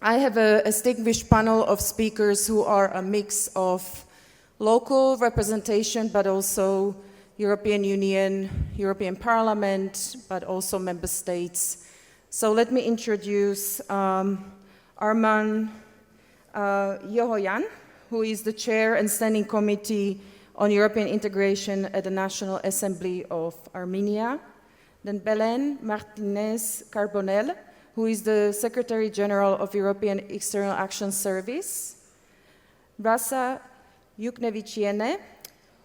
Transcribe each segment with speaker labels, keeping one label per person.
Speaker 1: I have a distinguished panel of speakers who are a mix of local representation, but also European Union, European Parliament, but also member states. So let me introduce Arman Yohoyan, who is the chair and standing committee on European integration at the National Assembly of Armenia. Then Belen Martinez Carbonell, who is the Secretary General of European External Action Service. Rasa Yuknevichiene,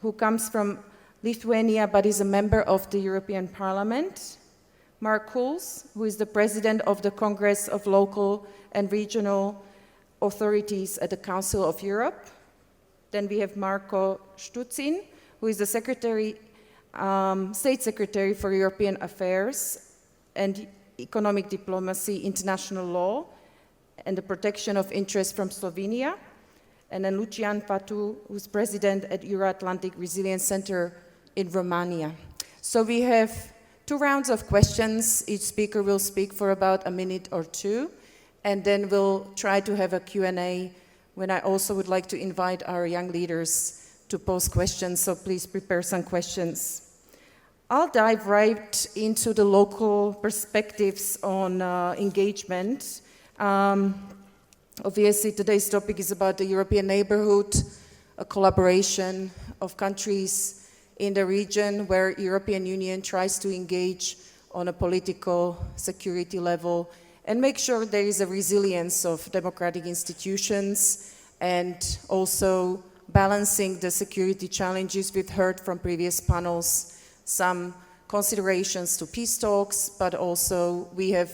Speaker 1: who comes from Lithuania but is a member of the European Parliament. Mark Kuls, who is the President of the Congress of Local and Regional Authorities at the Council of Europe. Then we have Marko Štucin, who is the State Secretary for European Affairs and Economic Diplomacy, International Law, and the Protection of Interests from Slovenia. And then Lucian Fatu, who's President at Euro-Atlantic Resilience Center in Romania. So we have 2 rounds of questions. Each speaker will speak for about a minute or 2, and then we'll try to have a Q&A when I also would like to invite our young leaders to pose questions, so please prepare some questions. I'll dive right into the local perspectives on engagement. Obviously, today's topic is about the European neighborhood, a collaboration of countries in the region where European Union tries to engage on a political security level and make sure there is a resilience of democratic institutions and also balancing the security challenges. We've heard from previous panels some considerations to peace talks, but also we have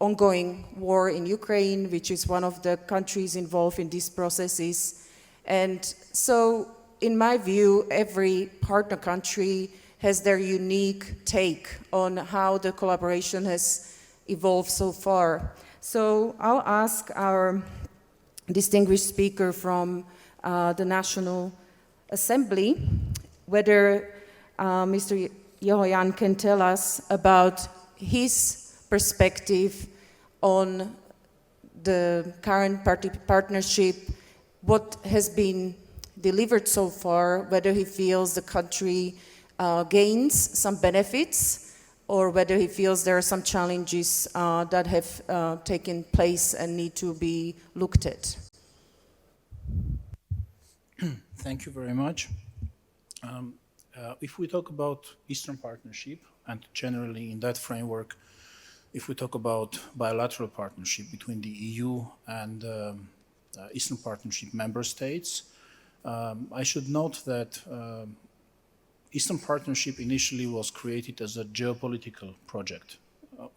Speaker 1: ongoing war in Ukraine, which is one of the countries involved in these processes. And so, in my view, every partner country has their unique take on how the collaboration has evolved so far. So I'll ask our distinguished speaker from the National Assembly whether Mr. Yohoyan can tell us about his perspective on the current partnership, what has been delivered so far, whether he feels the country gains some benefits, or whether he feels there are some challenges that have taken place and need to be looked at.
Speaker 2: Thank you very much. If we talk about Eastern Partnership, and generally in that framework, if we talk about bilateral partnership between the EU and Eastern Partnership member states, I should note that Eastern Partnership initially was created as a geopolitical project.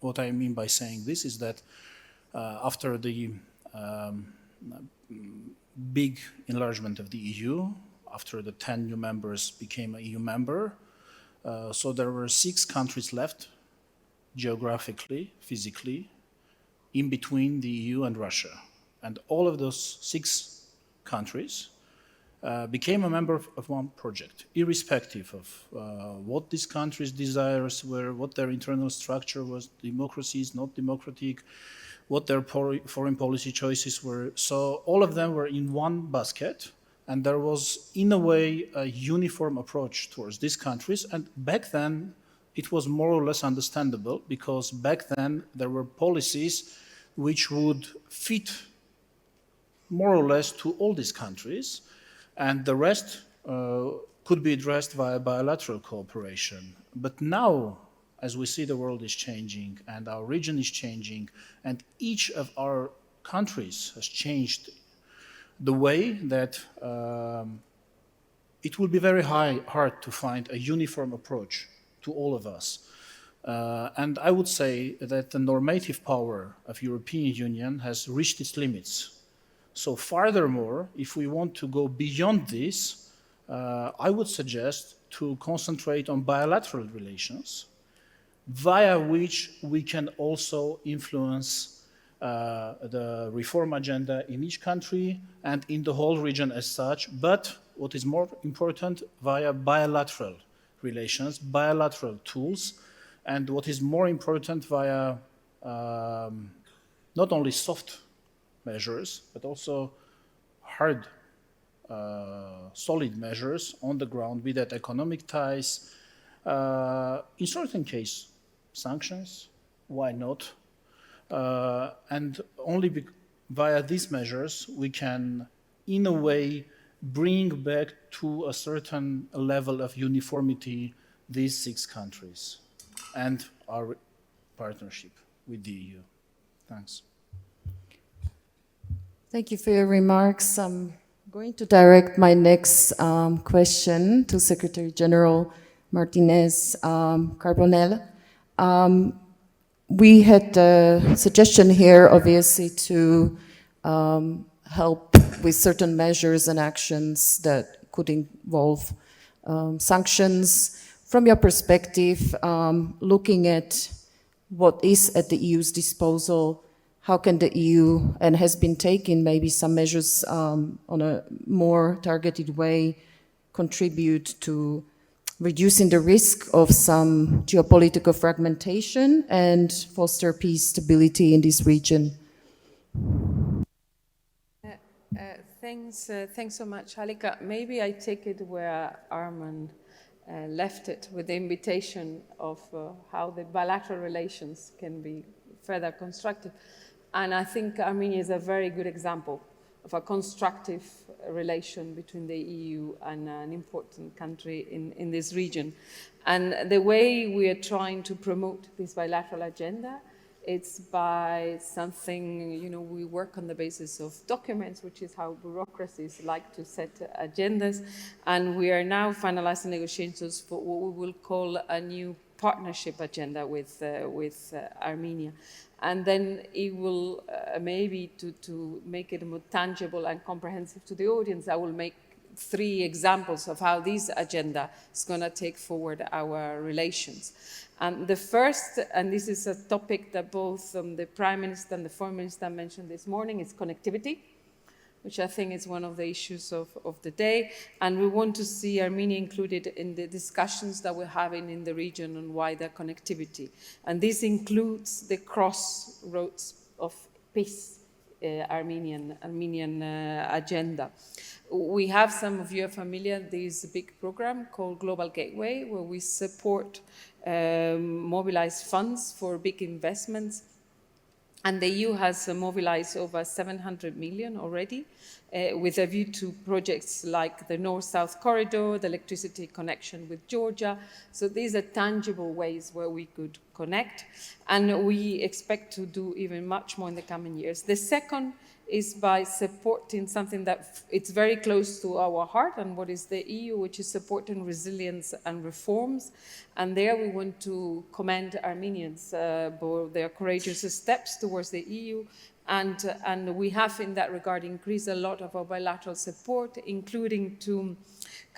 Speaker 2: What I mean by saying this is that after the big enlargement of the EU, after the 10 new members became an EU member, so there were 6 countries left, geographically, physically, in between the EU and Russia. And all of those 6 countries became a member of one project, irrespective of what these countries' desires were, what their internal structure was, democracies, not democratic, what their foreign policy choices were. So all of them were in one basket, and there was, in a way, a uniform approach towards these countries. And back then, it was more or less understandable, because back then there were policies which would fit more or less to all these countries, and the rest could be addressed via bilateral cooperation. But now, as we see the world is changing and our region is changing, and each of our countries has changed the way that it will be very hard to find a uniform approach to all of us. And I would say that the normative power of European Union has reached its limits. So furthermore, if we want to go beyond this, I would suggest to concentrate on bilateral relations, via which we can also influence the reform agenda in each country and in the whole region as such, but what is more important, via bilateral relations, bilateral tools, and what is more important, via not only soft measures, but also hard, solid measures on the ground with that economic ties. In certain cases, sanctions, why not? And only via these measures we can, in a way, bring back to a certain level of uniformity these 6 countries and our partnership with the EU. Thanks.
Speaker 1: Thank you for your remarks. I'm going to direct my next question to Secretary General Martinez Carbonell. We had a suggestion here, obviously, to help with certain measures and actions that could involve sanctions. From your perspective, looking at what is at the EU's disposal, how can the EU, and has been taking maybe some measures on a more targeted way, contribute to reducing the risk of some geopolitical fragmentation and foster peace, stability in this region?
Speaker 3: Thanks so much, Halika. Maybe I take it where Armand left it, with the invitation of how the bilateral relations can be further constructed. And I think Armenia is a very good example of a constructive relation between the EU and an important country in this region. And the way we are trying to promote this bilateral agenda, it's by something, you know, we work on the basis of documents, which is how bureaucracies like to set agendas. And we are now finalizing negotiations for what we will call a new partnership agenda with Armenia. And then it will, maybe to make it more tangible and comprehensive to the audience, I will make 3 examples of how this agenda is going to take forward our relations. The first, and this is a topic that both the Prime Minister and the Foreign Minister mentioned this morning, is connectivity, which I think is one of the issues of the day. And we want to see Armenia included in the discussions that we're having in the region on wider connectivity. And this includes the crossroads of peace, Armenian agenda. We have, some of you are familiar, this big program called Global Gateway, where we support mobilized funds for big investments. And the EU has mobilized over 700 million already, with a view to projects like the North-South Corridor, the electricity connection with Georgia. So these are tangible ways where we could connect, and we expect to do even much more in the coming years. The second is by supporting something that it's very close to our heart and what is the EU, which is supporting resilience and reforms. And there we want to commend Armenians for their courageous steps towards the EU. And we have in that regard increased a lot of our bilateral support, including to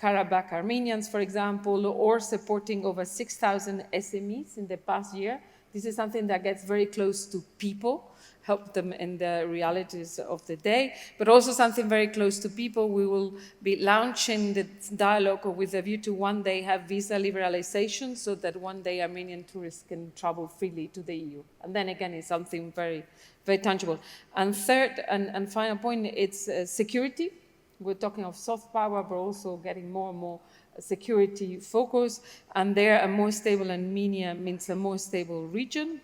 Speaker 3: Karabakh Armenians, for example, or supporting over 6,000 SMEs in the past year. This is something that gets very close to people, help them in the realities of the day, but also something very close to people. We will be launching the dialogue with a view to one day have visa liberalization, so that one day Armenian tourists can travel freely to the EU. And then again, it's something very, very tangible. And third and final point, it's security. We're talking of soft power, but also getting more and more security focus. And there, a more stable Armenia means a more stable region.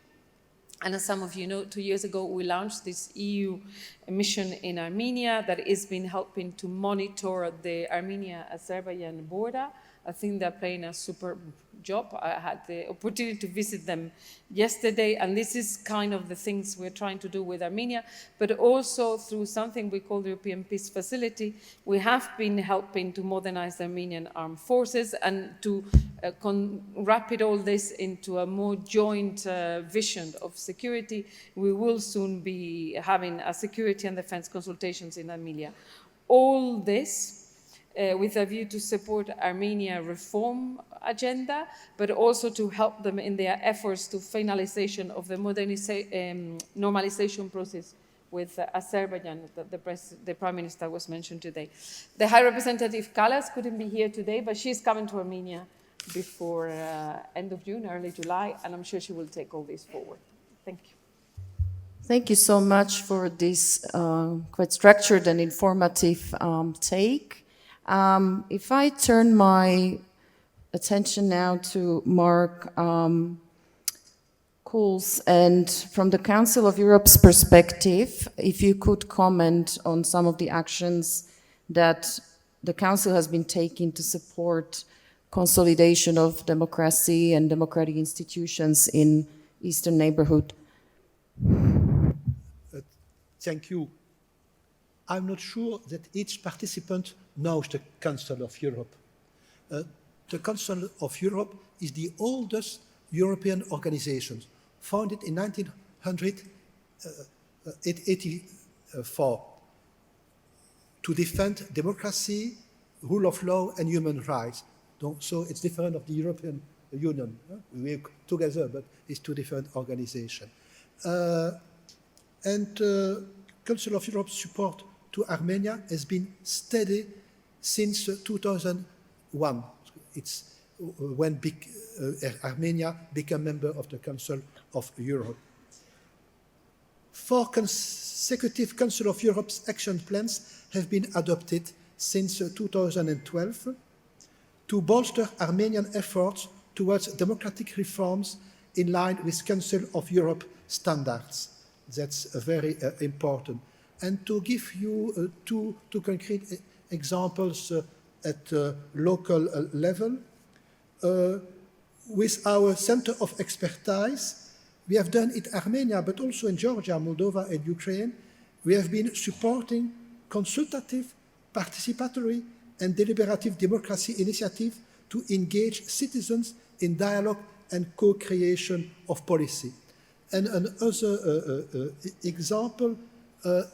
Speaker 3: And as some of you know, 2 years ago, we launched this EU mission in Armenia that has been helping to monitor the Armenia-Azerbaijan border. I think they're playing a superb job. I had the opportunity to visit them yesterday, and this is kind of the things we're trying to do with Armenia, but also through something we call the European Peace Facility. We have been helping to modernize the Armenian armed forces and to wrap it all this into a more joint vision of security. We will soon be having a security and defense consultations in Armenia. All this with a view to support Armenia reform agenda, but also to help them in their efforts to finalization of the normalization process with Azerbaijan, that the Prime Minister was mentioned today. The High Representative Kallas couldn't be here today, but she's coming to Armenia before end of June, early July, and I'm sure she will take all this forward. Thank you.
Speaker 1: Thank you so much for this quite structured and informative take. If I turn my attention now to Mark Cools, and from the Council of Europe's perspective, if you could comment on some of the actions that the Council has been taking to support consolidation of democracy and democratic institutions in Eastern neighborhood.
Speaker 4: Thank you. I'm not sure that each participant knows the Council of Europe. The Council of Europe is the oldest European organization, founded in 1984 to defend democracy, rule of law, and human rights. So it's different of the European Union. We work together, but it's two different organizations. Council of Europe's support to Armenia has been steady since 2001. It's when Armenia became a member of the Council of Europe. 4 consecutive Council of Europe's action plans have been adopted since 2012 to bolster Armenian efforts towards democratic reforms in line with Council of Europe standards. That's very important. And to give you two concrete examples at local level, with our Center of Expertise, we have done it in Armenia, but also in Georgia, Moldova, and Ukraine. We have been supporting consultative, participatory, and deliberative democracy initiatives to engage citizens in dialogue and co-creation of policy. And another example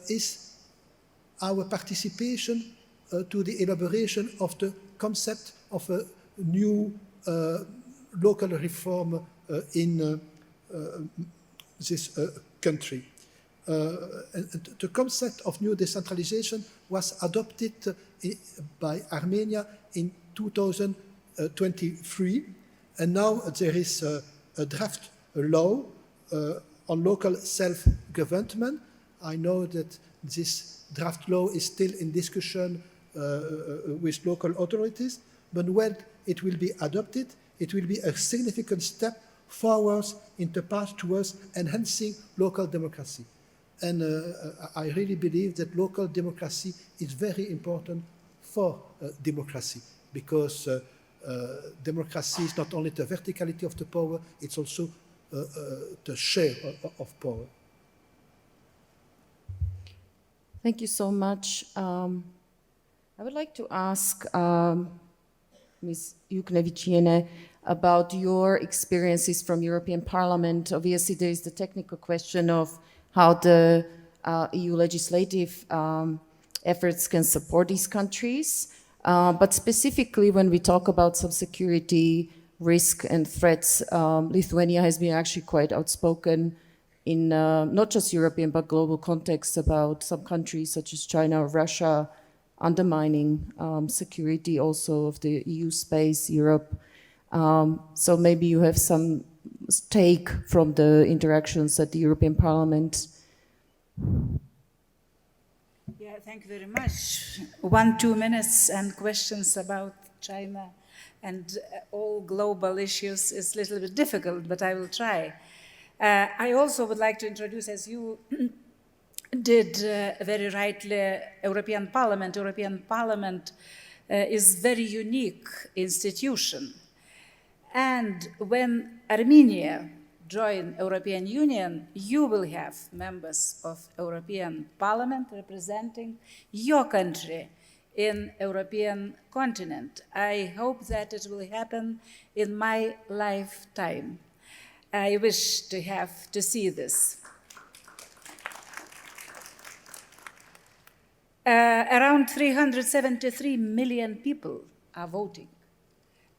Speaker 4: is our participation to the elaboration of the concept of a new local reform in this country. The concept of new decentralization was adopted by Armenia in 2023, and now there is a draft law on local self-government. I know that this draft law is still in discussion with local authorities, but when it will be adopted, it will be a significant step forward in the path towards enhancing local democracy. And I really believe that local democracy is very important for democracy, because democracy is not only the verticality of the power, it's also the share of power.
Speaker 1: Thank you so much. I would like to ask Ms. Juknevičiene about your experiences from European Parliament. Obviously, there is the technical question of how the EU legislative efforts can support these countries. But specifically, when we talk about subsecurity, risk and threats, Lithuania has been actually quite outspoken in not just European but global context about some countries such as China or Russia undermining security also of the EU space, Europe. So maybe you have some take from the interactions at the European Parliament.
Speaker 5: Yeah, thank you very much. 1-2 minutes and questions about China and all global issues is a little bit difficult, but I will try. I also would like to introduce, as you did very rightly, European Parliament. European Parliament is very unique institution. And when Armenia join European Union, you will have members of European Parliament representing your country in European continent. I hope that it will happen in my lifetime. I wish to see this. Around 373 million people are voting.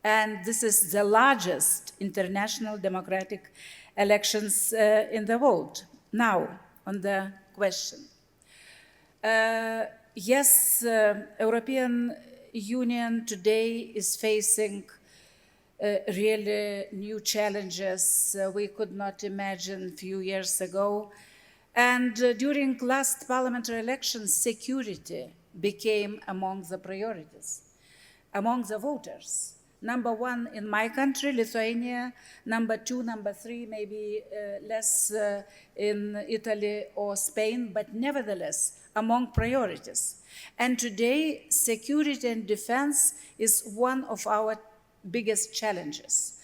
Speaker 5: And this is the largest international democratic elections in the world. Now, on the question. Yes, European Union today is facing really new challenges we could not imagine a few years ago. And during last parliamentary elections, security became among the priorities, among the voters. Number one in my country, Lithuania, number two, number three, maybe less in Italy or Spain, but nevertheless, among priorities. And today, security and defense is one of our biggest challenges.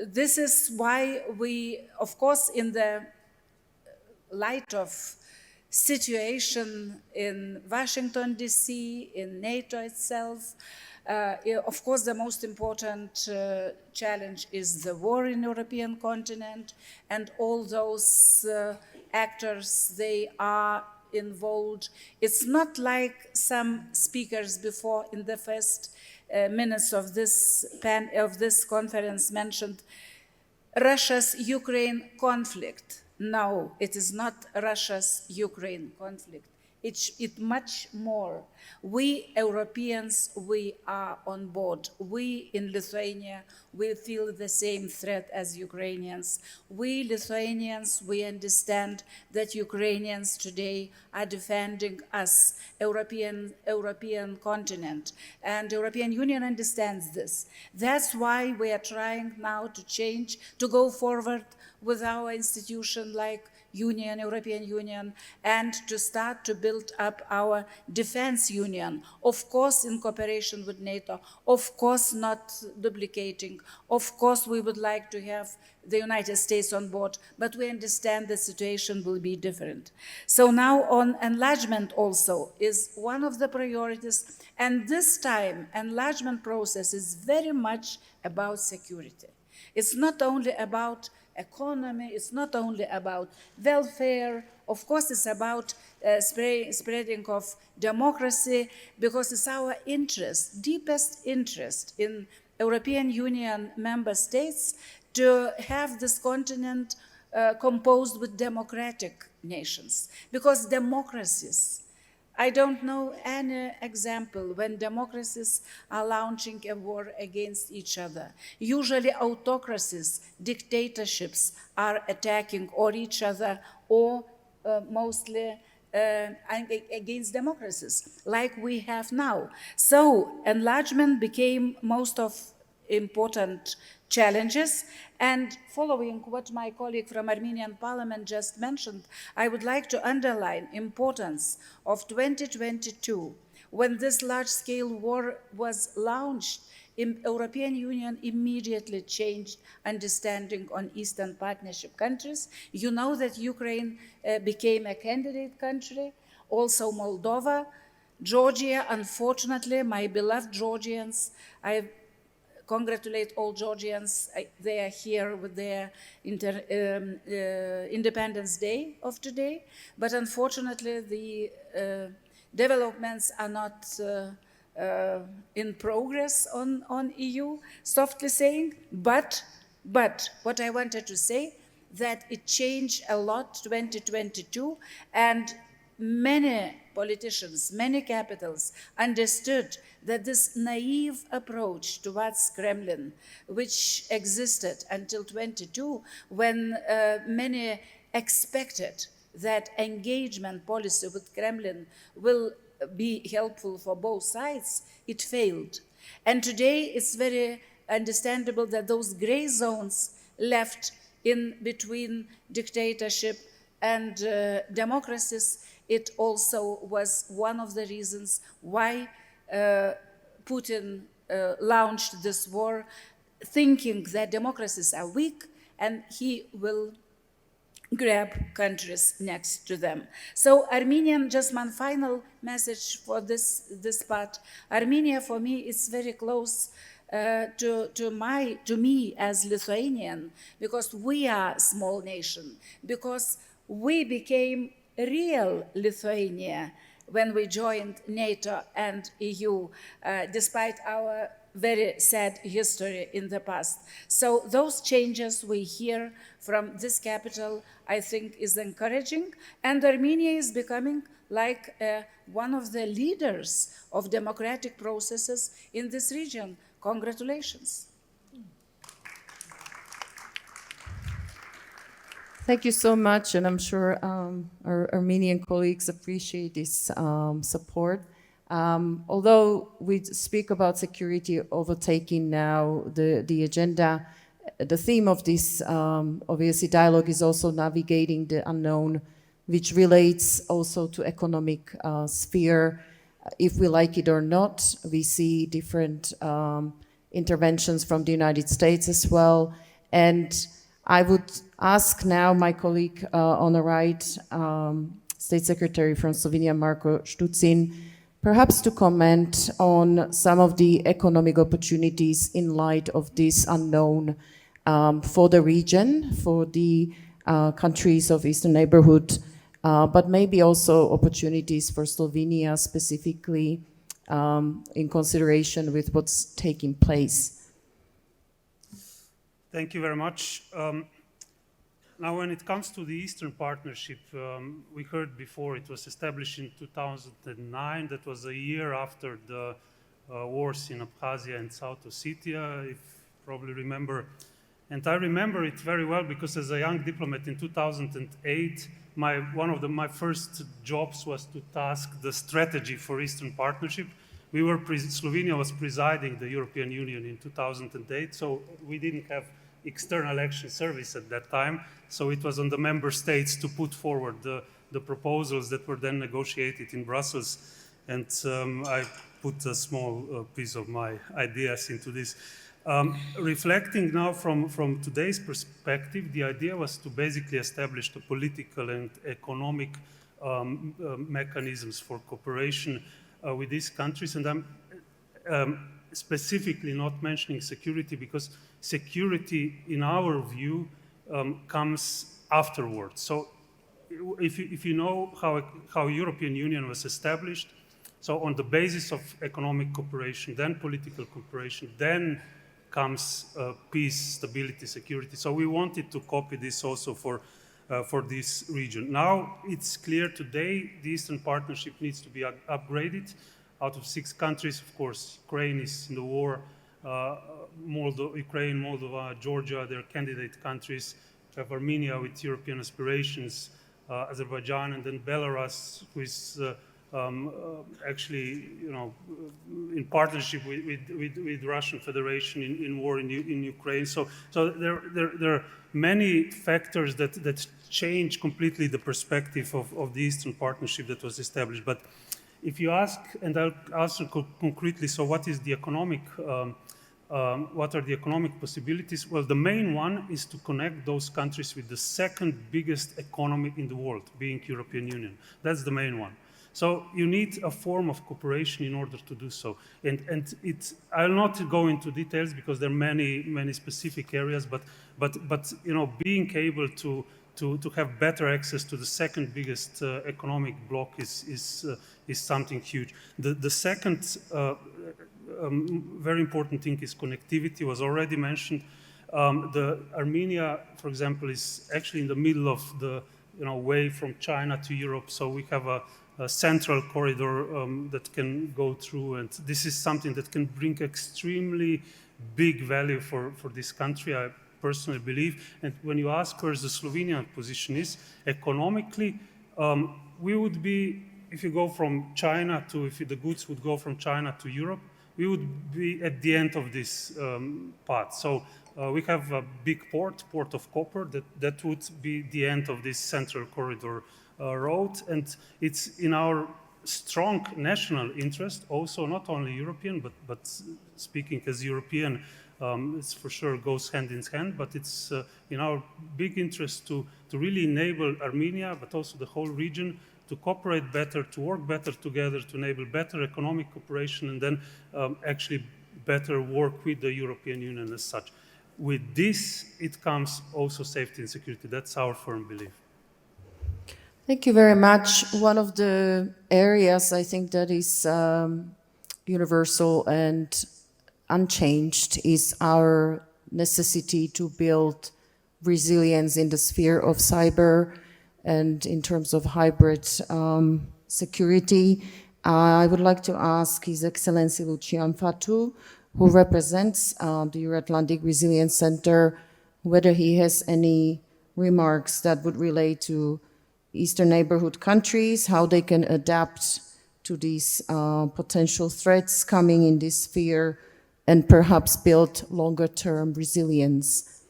Speaker 5: This is why we, of course, in the light of situation in Washington, D.C., in NATO itself, of course, the most important challenge is the war in the European continent, and all those actors, they are involved. It's not like some speakers before in the first minutes of this conference mentioned Russia's Ukraine conflict. No, it is not Russia's Ukraine conflict. It's much more. We Europeans, we are on board. We in Lithuania, we feel the same threat as Ukrainians. We Lithuanians, we understand that Ukrainians today are defending us, European continent, and the European Union understands this. That's why we are trying now to change, to go forward with our institution like European Union, and to start to build up our defense union, of course in cooperation with NATO, of course not duplicating, of course we would like to have the United States on board, but we understand the situation will be different. So now on enlargement also is one of the priorities, and this time enlargement process is very much about security. It's not only about economy, it's not only about welfare, of course it's about spreading of democracy, because it's our interest, deepest interest in European Union member states to have this continent composed with democratic nations, because democracies, I don't know any example when democracies are launching a war against each other. Usually autocracies, dictatorships are attacking or each other or mostly against democracies, like we have now. So enlargement became most of important challenges, and following what my colleague from Armenian parliament just mentioned, I would like to underline importance of 2022, when this large-scale war was launched. European Union immediately changed understanding on Eastern Partnership countries. You know that Ukraine became a candidate country, also Moldova, Georgia, unfortunately, my beloved Georgians, I congratulate all Georgians. They are here with their Independence Day of today, but unfortunately the developments are not in progress on EU, softly saying, but what I wanted to say, that it changed a lot 2022, and many politicians, many capitals understood that this naive approach towards Kremlin, which existed until 22, when many expected that engagement policy with Kremlin will be helpful for both sides, it failed. And today it's very understandable that those gray zones left in between dictatorship and democracies, it also was one of the reasons why Putin launched this war, thinking that democracies are weak and he will grab countries next to them. So Armenian, just one final message for this part. Armenia for me is very close to me as Lithuanian, because we are a small nation, because we became real Lithuania when we joined NATO and EU, despite our very sad history in the past. So those changes we hear from this capital, I think, is encouraging, and Armenia is becoming like one of the leaders of democratic processes in this region. Congratulations.
Speaker 1: Thank you so much, and I'm sure our Armenian colleagues appreciate this support. Although we speak about security overtaking now the agenda, the theme of this obviously dialogue is also navigating the unknown, which relates also to economic sphere. If we like it or not, we see different interventions from the United States as well. And I would ask now my colleague on the right, State Secretary from Slovenia, Marko Štucin, perhaps to comment on some of the economic opportunities in light of this unknown for the region, for the countries of Eastern Neighborhood, but maybe also opportunities for Slovenia specifically in consideration with what's taking place.
Speaker 6: Thank you very much. Now, when it comes to the Eastern Partnership, we heard before it was established in 2009. That was a year after the wars in Abkhazia and South Ossetia, if you probably remember. And I remember it very well because as a young diplomat in 2008, one of my first jobs was to task the strategy for Eastern Partnership. Slovenia was presiding the European Union in 2008, so we didn't have external action service at that time. So it was on the member states to put forward the proposals that were then negotiated in Brussels. And I put a small piece of my ideas into this. Reflecting now from today's perspective, the idea was to basically establish the political and economic mechanisms for cooperation with these countries. And I'm specifically not mentioning security because security, in our view, comes afterwards. So if you know how European Union was established, so on the basis of economic cooperation, then political cooperation, then comes peace, stability, security. So we wanted to copy this also for this region. Now it's clear today the Eastern Partnership needs to be upgraded. Out of 6 countries, of course, Ukraine is in the war. Ukraine, Moldova, Georgia, they're candidate countries. We have Armenia with European aspirations, Azerbaijan, and then Belarus, who is actually, in partnership with Russian Federation in war in Ukraine. So there are many factors that change completely the perspective of the Eastern Partnership that was established. But if you ask, and I'll answer concretely, so what is the economic? What are the economic possibilities? Well, the main one is to connect those countries with the second biggest economy in the world, being European Union. That's the main one. So you need a form of cooperation in order to do so. And I'll not go into details because there are many specific areas, but being able to have better access to the second biggest economic bloc is something huge. The second very important thing is connectivity, was already mentioned. Armenia, for example, is actually in the middle of the way from China to Europe, so we have a central corridor that can go through, and this is something that can bring extremely big value for this country, I personally believe. And when you ask where the Slovenian position is, economically, we would be, if you go from China to, if the goods would go from China to Europe, we would be at the end of this path. So we have a big port of Koper, that would be the end of this central corridor road, and it's in our strong national interest, also not only European, but speaking as European, it's for sure goes hand in hand, but it's in our big interest to really enable Armenia, but also the whole region, to cooperate better, to work better together, to enable better economic cooperation, and then actually better work with the European Union as such. With this, it comes also safety and security. That's our firm belief.
Speaker 1: Thank you very much. One of the areas I think that is universal and unchanged is our necessity to build resilience in the sphere of cyber and in terms of hybrid security. I would like to ask His Excellency Lucian Fatu, who represents the Euro-Atlantic Resilience Center, whether he has any remarks that would relate to Eastern neighborhood countries, how they can adapt to these potential threats coming in this sphere, and perhaps build longer-term resilience.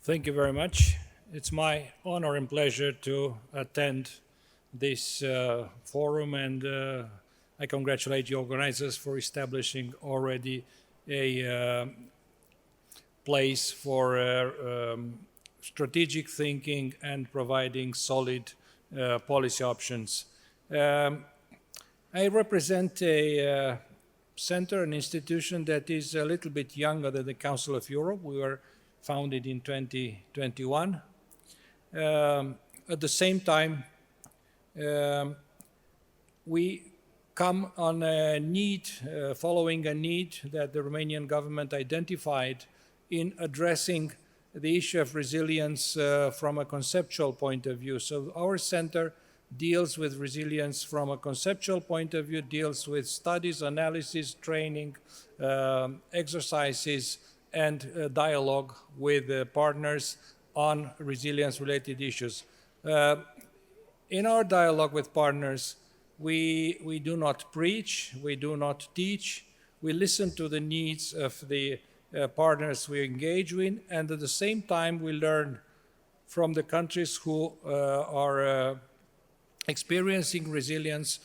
Speaker 7: Thank you very much. It's my honor and pleasure to attend this forum, and I congratulate the organizers for establishing already a place for strategic thinking and providing solid policy options. I represent a center, an institution that is a little bit younger than the Council of Europe. We were founded in 2021. At the same time, we come on a need, following a need that the Romanian government identified in addressing the issue of resilience from a conceptual point of view. So our center deals with resilience from a conceptual point of view, deals with studies, analysis, training, exercises, and dialogue with partners on resilience-related issues. In our dialogue with partners, we do not preach, we do not teach, we listen to the needs of the partners we engage with, and at the same time we learn from the countries who are experiencing resilience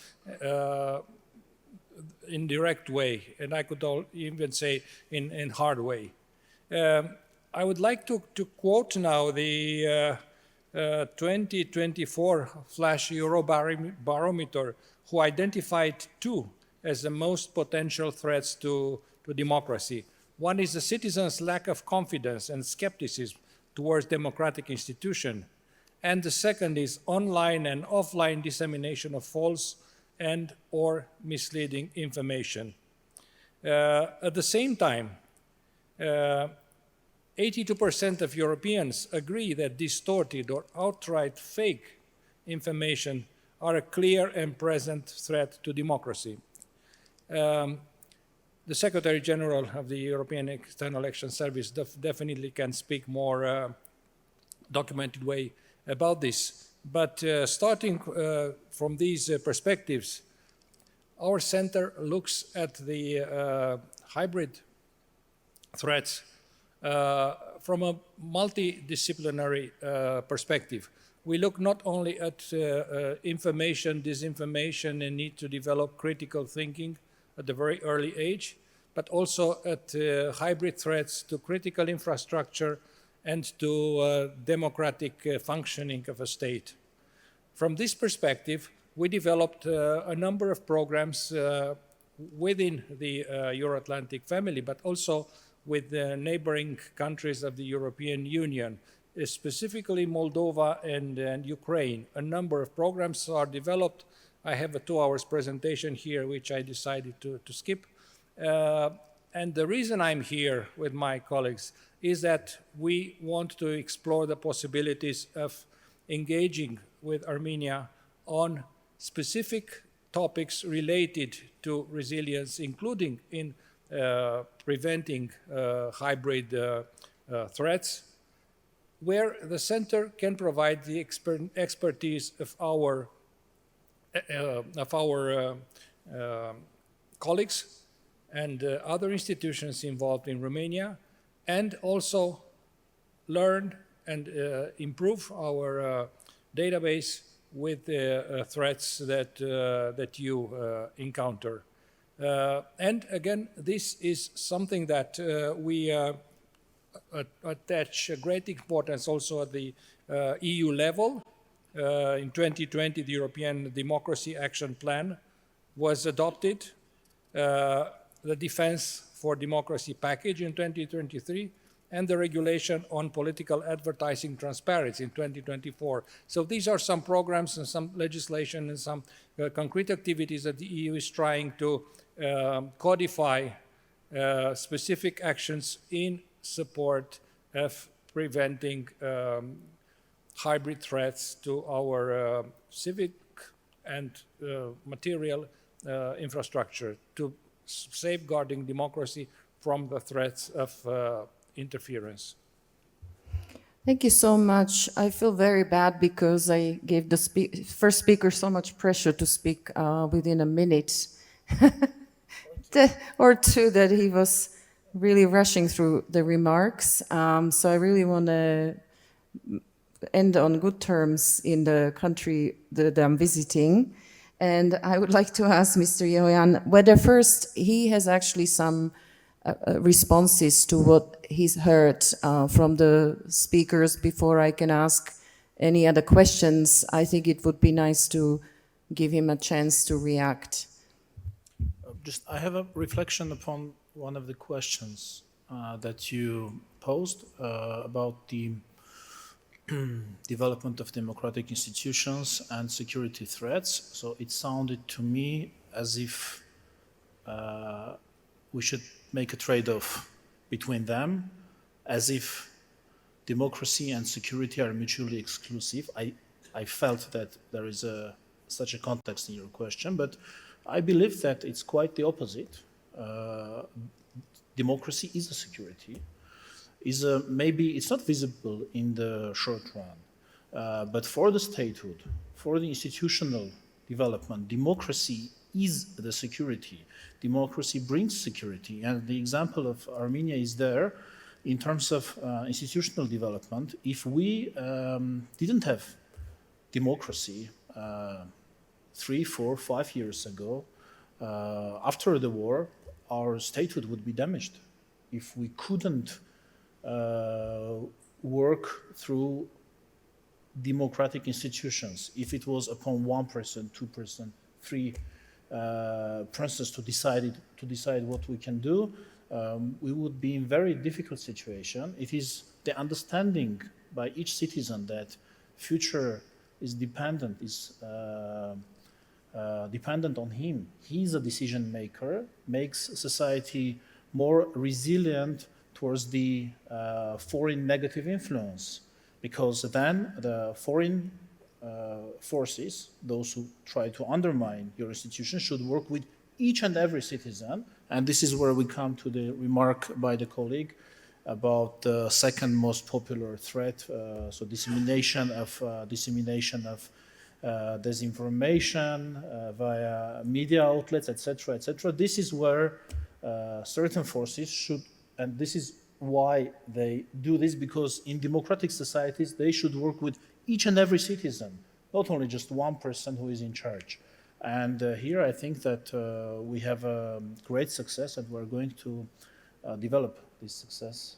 Speaker 7: in direct way, and I could even say in hard way. I would like to quote now the 2024 Flash Eurobarometer, who identified two as the most potential threats to democracy. One is the citizens' lack of confidence and skepticism towards democratic institutions, and the second is online and offline dissemination of false and or misleading information. At the same time, 82% of Europeans agree that distorted or outright fake information are a clear and present threat to democracy. The Secretary General of the European External Action Service definitely can speak more documented way about this. But starting from these perspectives, our center looks at the hybrid threats from a multidisciplinary perspective. We look not only at information, disinformation, and need to develop critical thinking at a very early age, but also at hybrid threats to critical infrastructure and to democratic functioning of a state. From this perspective, we developed a number of programs within the Euro-Atlantic family, but also with the neighboring countries of the European Union, specifically Moldova and Ukraine. A number of programs are developed. I have a 2-hour presentation here, which I decided to skip. And the reason I'm here with my colleagues is that we want to explore the possibilities of engaging with Armenia on specific topics related to resilience, including in preventing hybrid threats, where the center can provide the expertise of our colleagues and other institutions involved in Romania, and also learn and improve our database with the threats that you encounter. And again, this is something that we attach great importance also at the EU level. In 2020, the European Democracy Action Plan was adopted. The Defense for Democracy package in 2023, and the regulation on political advertising transparency in 2024. So these are some programs and some legislation and some concrete activities that the EU is trying to codify specific actions in support of preventing hybrid threats to our civic and material infrastructure, to safeguarding democracy from the threats of interference.
Speaker 1: Thank you so much. I feel very bad because I gave the first speaker so much pressure to speak within a minute or two, that he was really rushing through the remarks. So I really want to end on good terms in the country that I'm visiting. And I would like to ask Mr. Johan whether first he has actually some responses to what he's heard from the speakers before I can ask any other questions. I think it would be nice to give him a chance to react.
Speaker 2: I have a reflection upon one of the questions that you posed about the development of democratic institutions and security threats. So it sounded to me as if we should make a trade-off between them, as if democracy and security are mutually exclusive. I felt that there is such a context in your question, but I believe that it's quite the opposite. Democracy is a security. Maybe it's not visible in the short run, but for the statehood, for the institutional development, democracy is the security. Democracy brings security, and the example of Armenia is there in terms of institutional development. If we didn't have democracy 3, 4, 5 years ago, after the war, our statehood would be damaged. If we couldn't work through democratic institutions, if it was upon 1%, 2%, 3 persons to decide what we can do, we would be in very difficult situation. It is the understanding by each citizen that future is dependent on him. He's a decision maker, makes society more resilient towards the foreign negative influence, because then the foreign forces, those who try to undermine your institution, should work with each and every citizen. And this is where we come to the remark by the colleague about the second most popular threat, so dissemination of disinformation via media outlets, etc., etc. This is where certain forces should, and this is why they do this, because in democratic societies they should work with each and every citizen, not only just one person who is in charge. And here I think that we have a great success, and we're going to develop this success.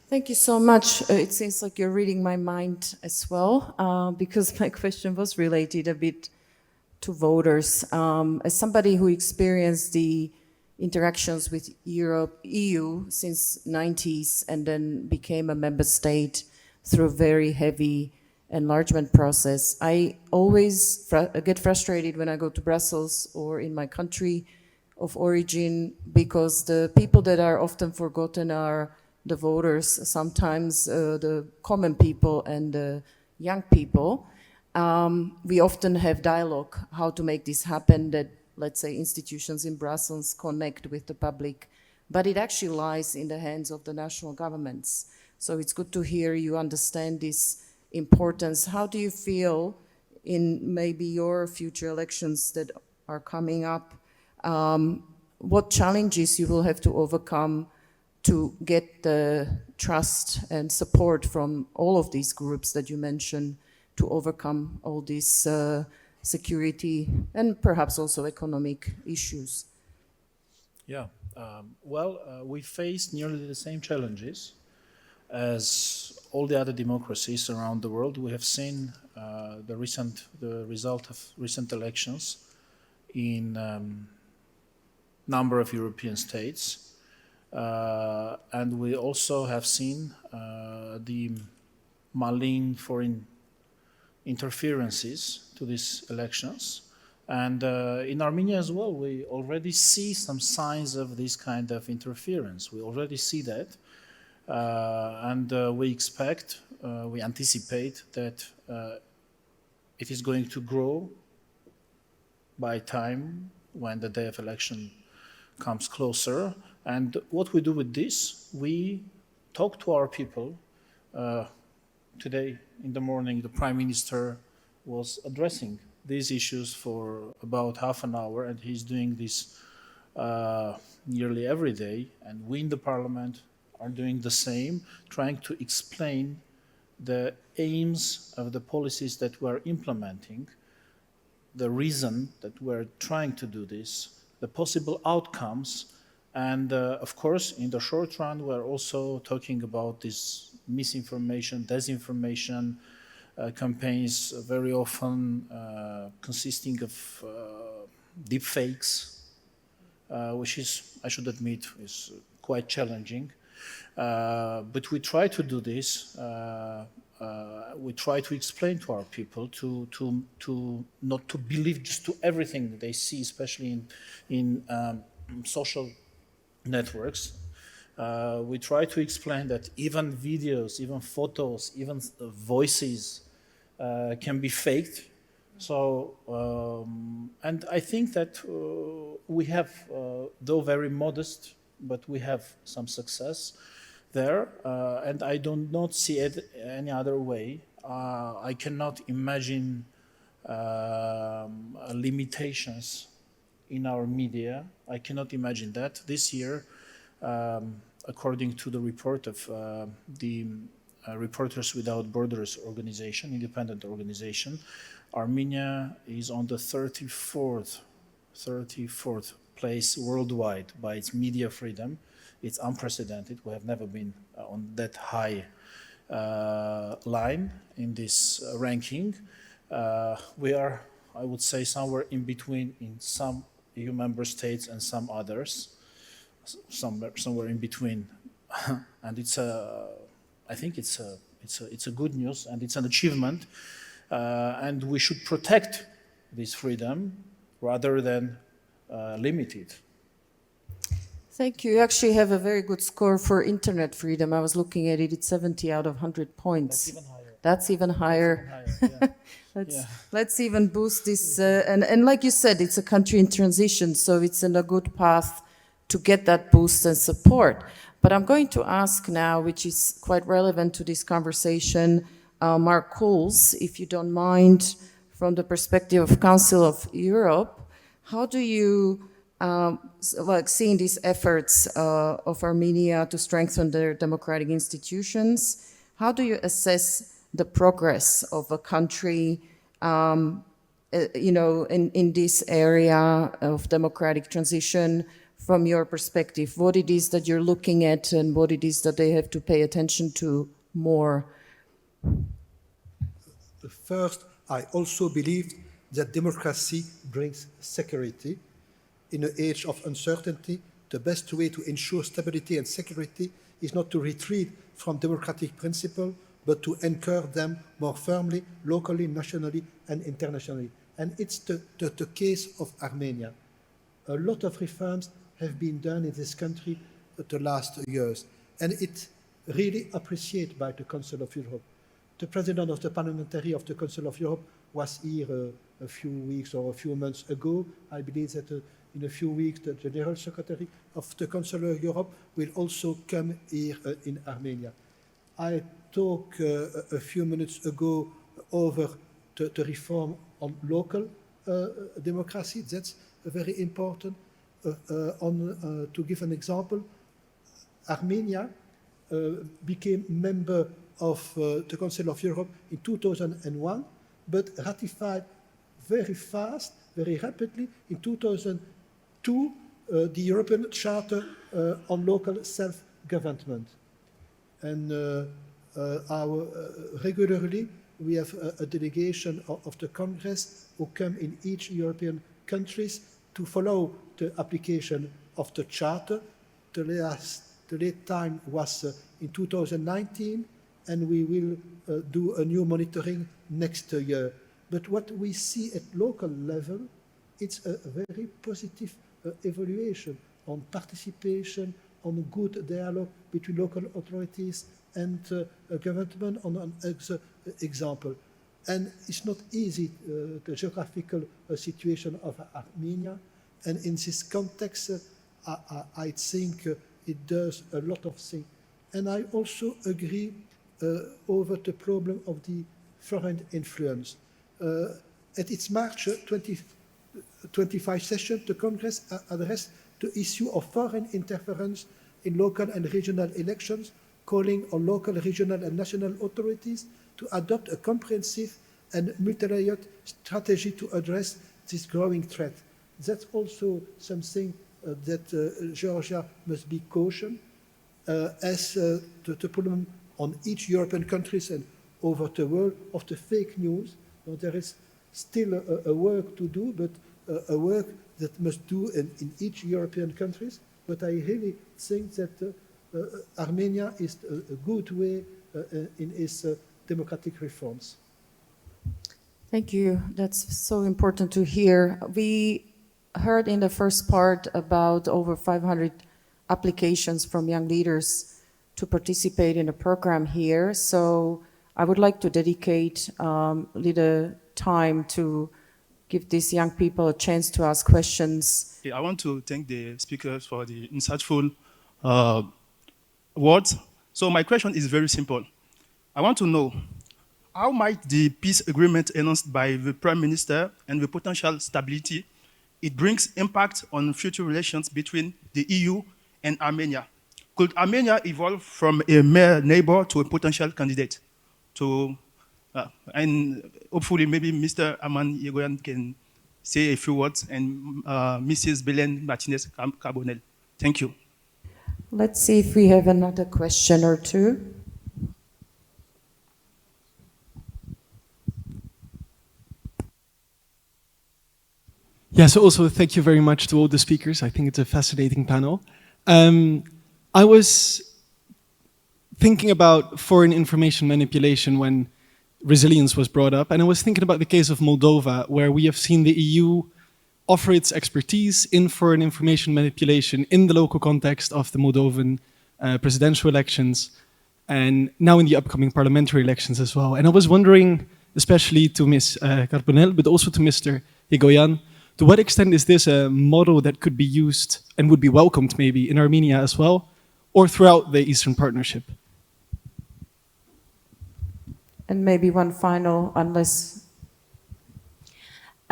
Speaker 1: Thank you so much. It seems like you're reading my mind as well, because my question was related a bit to voters. As somebody who experienced the interactions with EU since 90s and then became a member state through a very heavy enlargement process, I always get frustrated when I go to Brussels or in my country of origin, because the people that are often forgotten are the voters, sometimes the common people and the young people. We often have dialogue how to make this happen, that, let's say, institutions in Brussels connect with the public, but it actually lies in the hands of the national governments. So it's good to hear you understand this importance. How do you feel in maybe your future elections that are coming up? What challenges you will have to overcome to get the trust and support from all of these groups that you mentioned to overcome all these security and perhaps also economic issues?
Speaker 2: Yeah, we face nearly the same challenges as all the other democracies around the world. We have seen the result of recent elections in number of European states. And we also have seen the malign foreign interferences to these elections. And in Armenia as well, we already see some signs of this kind of interference. We already see that. And we expect, we anticipate that it is going to grow by time when the day of election comes closer. And what we do with this, we talk to our people, Today in the morning, the Prime Minister was addressing these issues for about half an hour, and he's doing this nearly every day. And we in the Parliament are doing the same, trying to explain the aims of the policies that we're implementing, the reason that we're trying to do this, the possible outcomes, and of course, in the short run, we're also talking about this misinformation, disinformation campaigns, very often consisting of deep fakes, which is, I should admit, is quite challenging. But we try to do this. We try to explain to our people to not to believe just to everything they see, especially in social networks. We try to explain that even videos, even photos, even voices can be faked. So, and I think that we have, though very modest, but we have some success there, and I do not see it any other way. I cannot imagine limitations in our media. I cannot imagine that. This year, according to the report of the Reporters Without Borders organization, independent organization, Armenia is on the 34th place worldwide by its media freedom. It's unprecedented. We have never been on that high line in this ranking. We are, I would say, somewhere in between in some EU member states and some others, somewhere in between. And it's I think it's a good news, and it's an achievement. And we should protect this freedom rather than limit it.
Speaker 1: Thank you. You actually have a very good score for internet freedom. I was looking at it, it's 70 out of 100 points. That's even higher. Let's even boost this. And like you said, it's a country in transition, so it's in a good path to get that boost and support. But I'm going to ask now, which is quite relevant to this conversation, Mark Coles, if you don't mind, from the perspective of Council of Europe, how do you, seeing these efforts of Armenia to strengthen their democratic institutions, how do you assess the progress of a country, in this area of democratic transition from your perspective? What it is that you're looking at and what it is that they have to pay attention to more?
Speaker 4: First, I also believe that democracy brings security. In an age of uncertainty, the best way to ensure stability and security is not to retreat from democratic principles, but to anchor them more firmly, locally, nationally, and internationally. And it's the case of Armenia. A lot of reforms have been done in this country the last years, and it's really appreciated by the Council of Europe. The president of the parliamentary of the Council of Europe was here a few weeks or a few months ago. I believe that in a few weeks, the General Secretary of the Council of Europe will also come here in Armenia. I talked a few minutes ago over the reform on local democracy. That's very important. To give an example, Armenia became member of the Council of Europe in 2001, but ratified very fast, very rapidly in 2002 the European Charter on Local Self-Government. And regularly we have a delegation of the Congress who come in each European countries to follow the application of the Charter. The late time was in 2019, and we will do a new monitoring next year. But what we see at local level, it's a very positive evaluation on participation, on good dialogue between local authorities and government on an example. And it's not easy, the geographical situation of Armenia. And in this context, I think it does a lot of things. And I also agree over the problem of the foreign influence. At its March 2025 session, the Congress addressed the issue of foreign interference in local and regional elections, calling on local, regional, and national authorities to adopt a comprehensive and multi-layered strategy to address this growing threat. That's also something that Georgia must be cautioned, as the problem on each European countries and over the world of the fake news. So there is still a work to do, but a work that must do in each European countries. But I really think that Armenia is a good way in its democratic reforms.
Speaker 1: Thank you. That's so important to hear. We heard in the first part about over 500 applications from young leaders to participate in the program here. So I would like to dedicate little time to give these young people a chance to ask questions.
Speaker 8: I want to thank the speakers for the insightful words. So my question is very simple. I want to know, how might the peace agreement announced by the Prime Minister and the potential stability it brings impact on future relations between the EU and Armenia? Could Armenia evolve from a mere neighbor to a potential candidate? And hopefully maybe Mr. Aman Yegoyan can say a few words, and Mrs. Belen Martinez Carbonell. Thank you.
Speaker 1: Let's see if we have another question or two.
Speaker 9: Yes, also thank you very much to all the speakers. I think it's a fascinating panel. I was thinking about foreign information manipulation when resilience was brought up, and I was thinking about the case of Moldova, where we have seen the EU offer its expertise in foreign information manipulation in the local context of the Moldovan presidential elections, and now in the upcoming parliamentary elections as well. And I was wondering, especially to Ms. Carbonell, but also to Mr. Yegoyan, to what extent is this a model that could be used and would be welcomed maybe in Armenia as well, or throughout the Eastern Partnership?
Speaker 1: And maybe one final, unless...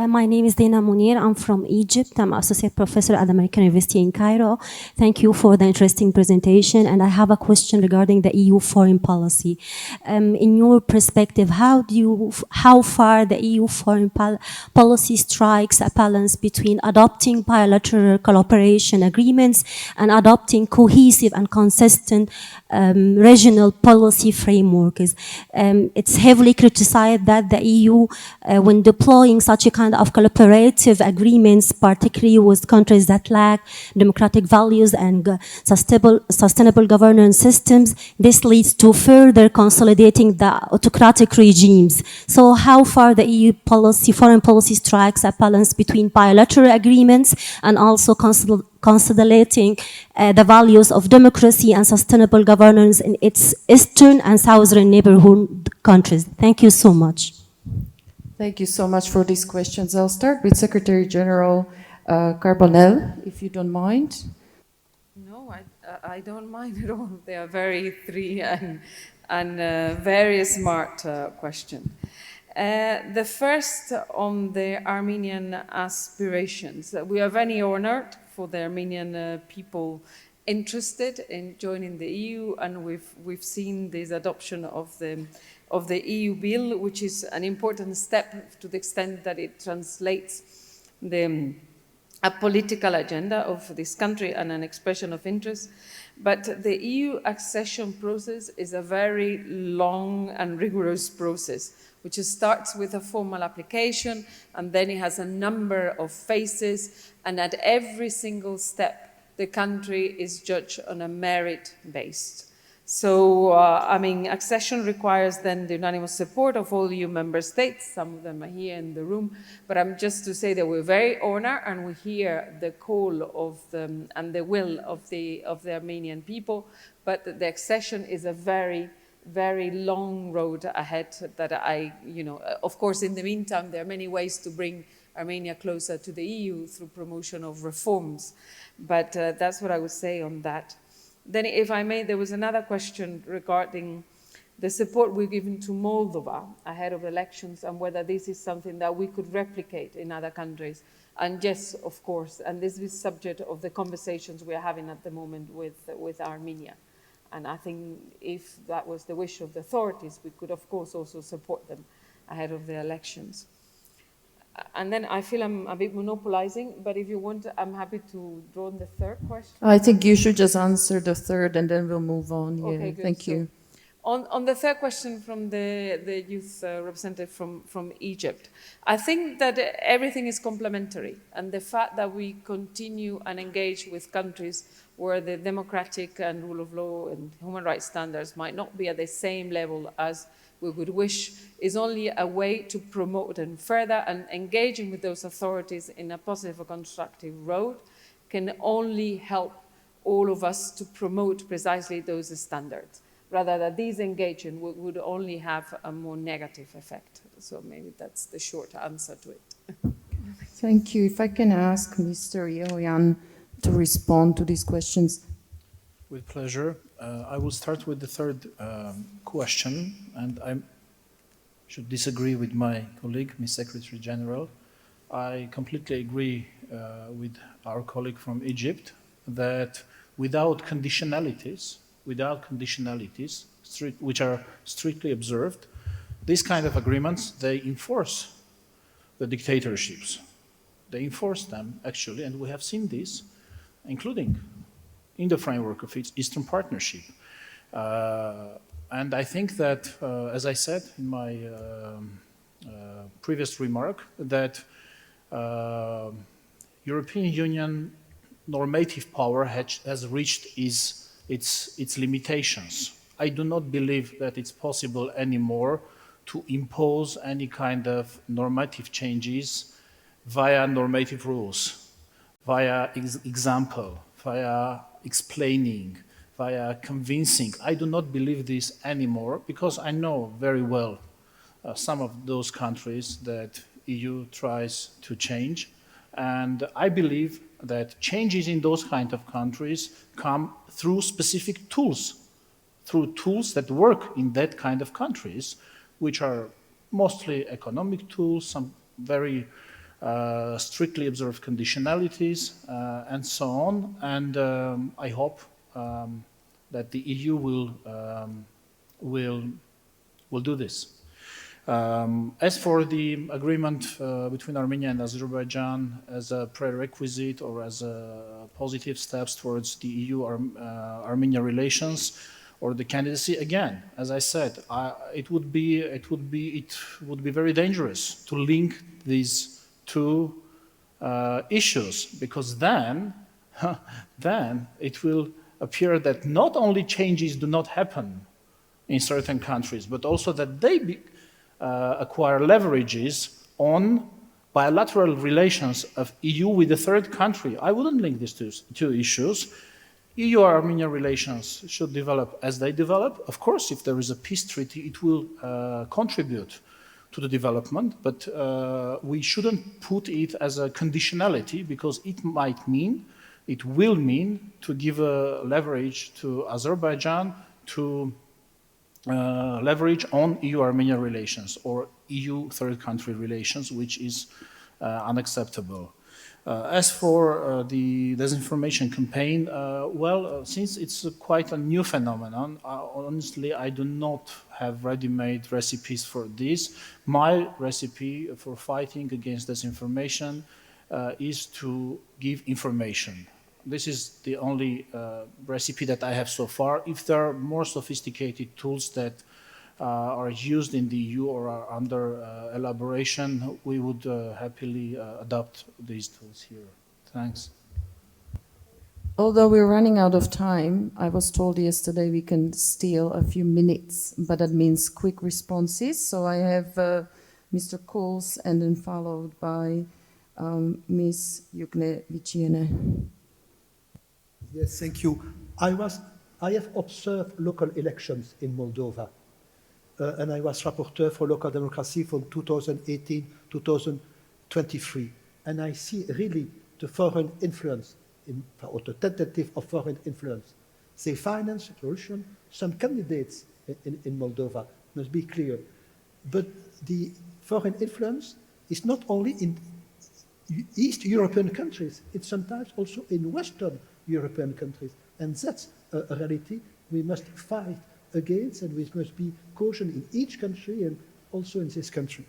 Speaker 10: My name is Dina Munir. I'm from Egypt. I'm associate professor at the American University in Cairo. Thank you for the interesting presentation. And I have a question regarding the EU foreign policy. In your perspective, how far the EU foreign policy strikes a balance between adopting bilateral cooperation agreements and adopting cohesive and consistent regional policy frameworks? It's heavily criticized that the EU, when deploying such a kind of collaborative agreements, particularly with countries that lack democratic values and sustainable governance systems, this leads to further consolidating the autocratic regimes. So how far the EU foreign policy strikes a balance between bilateral agreements and also consolidating the values of democracy and sustainable governance in its eastern and southern neighborhood countries? Thank you so much.
Speaker 1: Thank you so much for these questions. I'll start with Secretary General Carbonell, if you don't mind.
Speaker 3: No, I don't mind at all. They are very very smart question. The first on the Armenian aspirations. We are very honored for the Armenian people interested in joining the EU, and we've seen this adoption of the EU bill, which is an important step to the extent that it translates a political agenda of this country and an expression of interest. But the EU accession process is a very long and rigorous process, which starts with a formal application, and then it has a number of phases, and at every single step, the country is judged on a merit-based. So, accession requires then the unanimous support of all EU member states. Some of them are here in the room, but I'm just to say that we're very honored and we hear the call of and the will of the Armenian people, but the accession is a very, very long road ahead that of course, in the meantime, there are many ways to bring Armenia closer to the EU through promotion of reforms. But that's what I would say on that. Then, if I may, there was another question regarding the support we've given to Moldova ahead of elections and whether this is something that we could replicate in other countries. And yes, of course, and this is subject of the conversations we are having at the moment with Armenia. And I think if that was the wish of the authorities, we could, of course, also support them ahead of the elections. And then I feel I'm a bit monopolizing, but if you want, I'm happy to draw on the third question.
Speaker 1: I think you should just answer the third and then we'll move on.
Speaker 3: Okay,
Speaker 1: Yeah,
Speaker 3: good.
Speaker 1: thank you.
Speaker 3: On the third question from the youth representative from Egypt, I think that everything is complementary, and the fact that we continue and engage with countries where the democratic and rule of law and human rights standards might not be at the same level as we would wish is only a way to promote and further, and engaging with those authorities in a positive or constructive road can only help all of us to promote precisely those standards, rather than these engagement would only have a more negative effect. So maybe that's the short answer to it.
Speaker 1: Thank you. If I can ask Mr. Yehoyan to respond to these questions.
Speaker 2: With pleasure. I will start with the third question, and I should disagree with my colleague, Ms. Secretary General. I completely agree with our colleague from Egypt that without conditionalities, which are strictly observed, these kind of agreements, they enforce the dictatorships. They enforce them, actually, and we have seen this, including in the framework of its Eastern Partnership. And I think that, as I said in my previous remark, that European Union normative power has reached its limitations. I do not believe that it's possible anymore to impose any kind of normative changes via normative rules, via example, via explaining, via convincing. I do not believe this anymore because I know very well some of those countries that EU tries to change. And I believe that changes in those kind of countries come through specific tools, through tools that work in that kind of countries, which are mostly economic tools, some very strictly observed conditionalities, and so on. And I hope that the EU will do this. As for the agreement between Armenia and Azerbaijan as a prerequisite or as a positive steps towards the EU-Armenia relations or the candidacy, again, as I said, it would be very dangerous to link these two issues, because then it will appear that not only changes do not happen in certain countries, but also that they acquire leverages on bilateral relations of EU with a third country. I wouldn't link these two issues. EU-Armenia relations should develop as they develop. Of course, if there is a peace treaty, it will contribute to the development, but we shouldn't put it as a conditionality, because it will mean to give a leverage to Azerbaijan to leverage on EU-Armenia relations or EU third country relations, which is unacceptable. As for the disinformation campaign, since it's quite a new phenomenon, honestly, I do not have ready-made recipes for this. My recipe for fighting against disinformation is to give information. This is the only recipe that I have so far. If there are more sophisticated tools that are used in the EU or are under elaboration, we would happily adopt these tools here. Thanks.
Speaker 1: Although we're running out of time, I was told yesterday we can steal a few minutes, but that means quick responses. So I have Mr. Coles and then followed by Ms. Jukne-Viciene.
Speaker 4: Yes, thank you. I have observed local elections in Moldova, and I was rapporteur for local democracy from 2018 to 2023. And I see really the foreign influence, or the tentative of foreign influence. They finance corruption. Some candidates in Moldova, must be clear. But the foreign influence is not only in East European countries, it's sometimes also in Western European countries. And that's a reality we must fight against, and we must be cautious in each country and also in this country.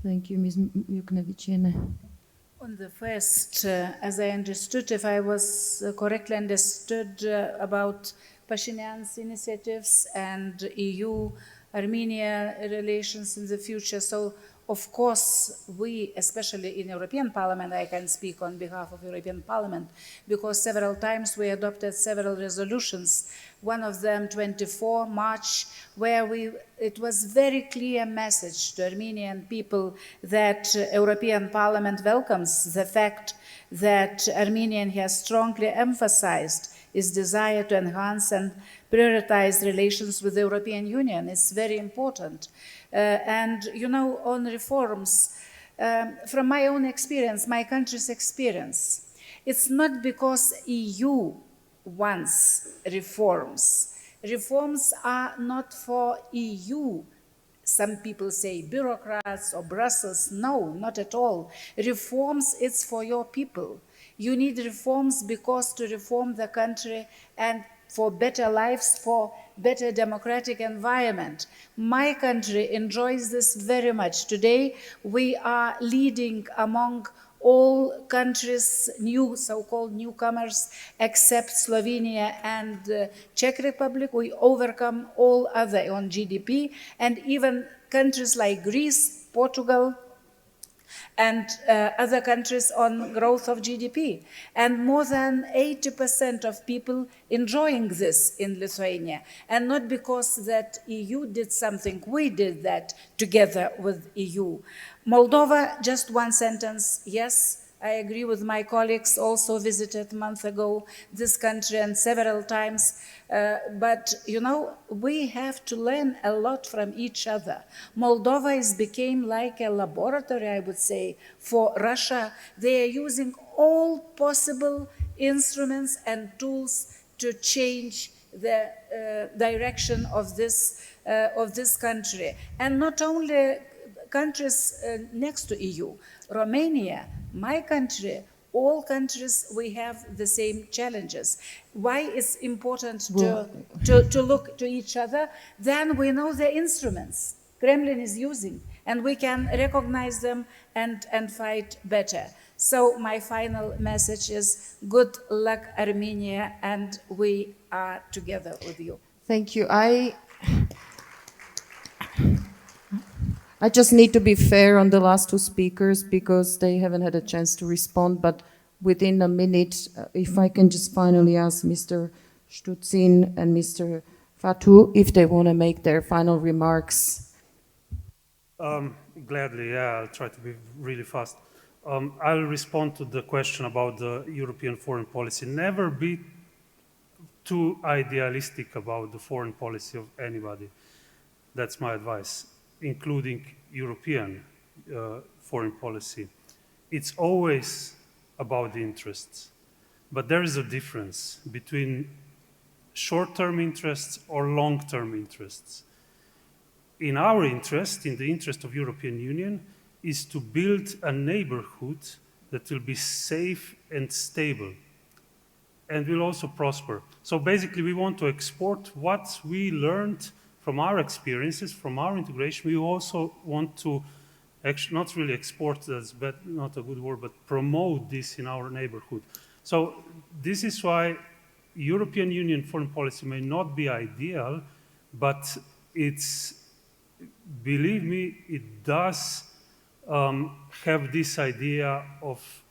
Speaker 1: Thank you, Ms. Juknevičiene.
Speaker 5: On the first, as I understood, if I was correctly understood about Pashinyan's initiatives and EU-Armenia relations in the future, so of course, we, especially in European Parliament, I can speak on behalf of European Parliament, because several times we adopted several resolutions, one of them 24 March, where it was very clear message to Armenian people that European Parliament welcomes the fact that Armenia has strongly emphasized its desire to enhance and prioritize relations with the European Union. It's very important. And, you know, on reforms, from my own experience, my country's experience, it's not because EU wants reforms. Reforms are not for EU. Some people say bureaucrats or Brussels. No, not at all. Reforms, it's for your people. You need reforms because to reform the country and for better lives, for better democratic environment. My country enjoys this very much. Today, we are leading among all countries, new so-called newcomers, except Slovenia and Czech Republic. We overcome all other on GDP, and even countries like Greece, Portugal, and other countries on growth of GDP. And more than 80% of people enjoying this in Lithuania. And not because that EU did something, we did that together with EU. Moldova, just one sentence, yes, I agree with my colleagues, also visited a month ago this country and several times. But, you know, we have to learn a lot from each other. Moldova became like a laboratory, I would say, for Russia. They are using all possible instruments and tools to change the direction of this country. And not only countries next to EU, Romania, my country, all countries, we have the same challenges. Why it's important to look to each other? Then we know the instruments Kremlin is using, and we can recognize them and fight better. So my final message is good luck, Armenia, and we are together with you.
Speaker 1: Thank you. I just need to be fair on the last two speakers because they haven't had a chance to respond, but within a minute, if I can just finally ask Mr. Stutzin and Mr. Fatou if they want to make their final remarks.
Speaker 6: Gladly, yeah, I'll try to be really fast. I'll respond to the question about the European foreign policy. Never be too idealistic about the foreign policy of anybody. That's my advice, including European foreign policy. It's always about the interests, but there is a difference between short-term interests or long-term interests. In our interest, in the interest of European Union, is to build a neighborhood that will be safe and stable and will also prosper. So basically we want to export what we learned from our experiences, from our integration. We also want to actually not really export, that's not a good word, but promote this in our neighborhood. So this is why European Union foreign policy may not be ideal, but it's, believe me, it does have this idea of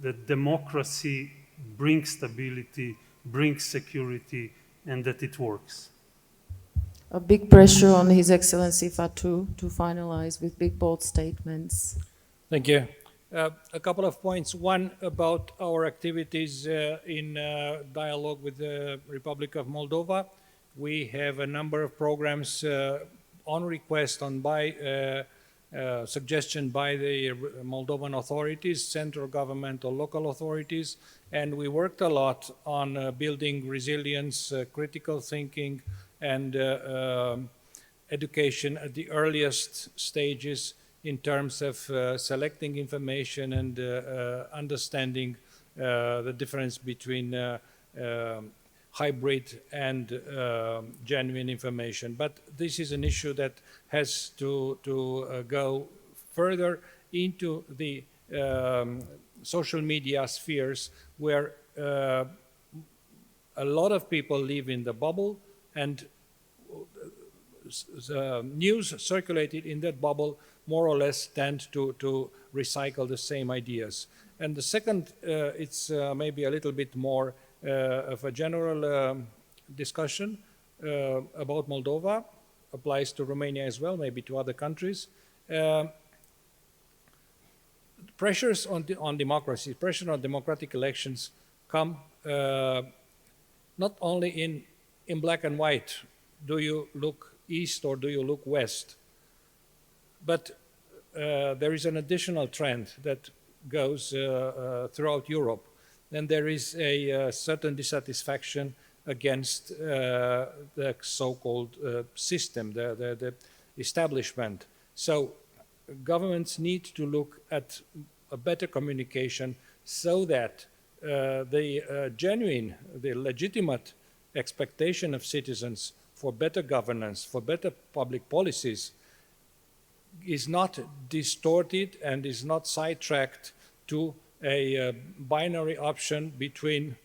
Speaker 6: that democracy brings stability, brings security, and that it works.
Speaker 1: A big pressure on His Excellency Fatou to finalize with big, bold statements.
Speaker 7: Thank you. A couple of points. One, about our activities in dialogue with the Republic of Moldova. We have a number of programs on request, suggestion by the Moldovan authorities, central government or local authorities, and we worked a lot on building resilience, critical thinking, and education at the earliest stages in terms of selecting information and understanding the difference between hybrid and genuine information. But this is an issue that has to go further into the social media spheres, where a lot of people live in the bubble, and news circulated in that bubble more or less tend to recycle the same ideas. And the second, it's maybe a little bit more of a general discussion about Moldova, applies to Romania as well, maybe to other countries. Pressures on democracy, pressure on democratic elections come not only in black and white, do you look east or do you look west? But there is an additional trend that goes throughout Europe, and there is a certain dissatisfaction against the so-called system, the establishment. So governments need to look at a better communication so that the genuine, the legitimate expectation of citizens for better governance, for better public policies, is not distorted and is not sidetracked to a binary option between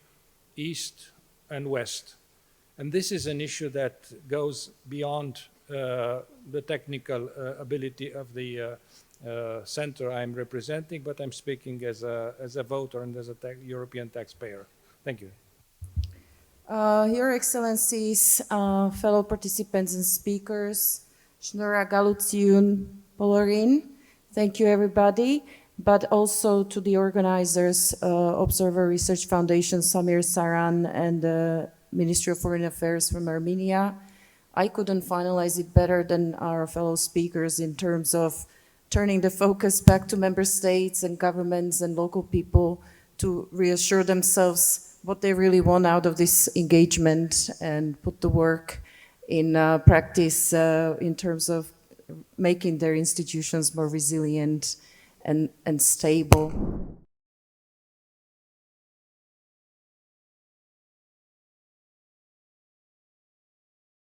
Speaker 7: East and West. And this is an issue that goes beyond the technical ability of the center I'm representing, but I'm speaking as a voter and as a European taxpayer. Thank you.
Speaker 1: Your Excellencies, fellow participants and speakers, Shnura Galuciun Polorin, thank you everybody, but also to the organizers, Observer Research Foundation, Samir Saran, and the Ministry of Foreign Affairs from Armenia. I couldn't finalize it better than our fellow speakers in terms of turning the focus back to member states and governments and local people to reassure themselves what they really want out of this engagement and put the work in practice in terms of making their institutions more resilient and stable.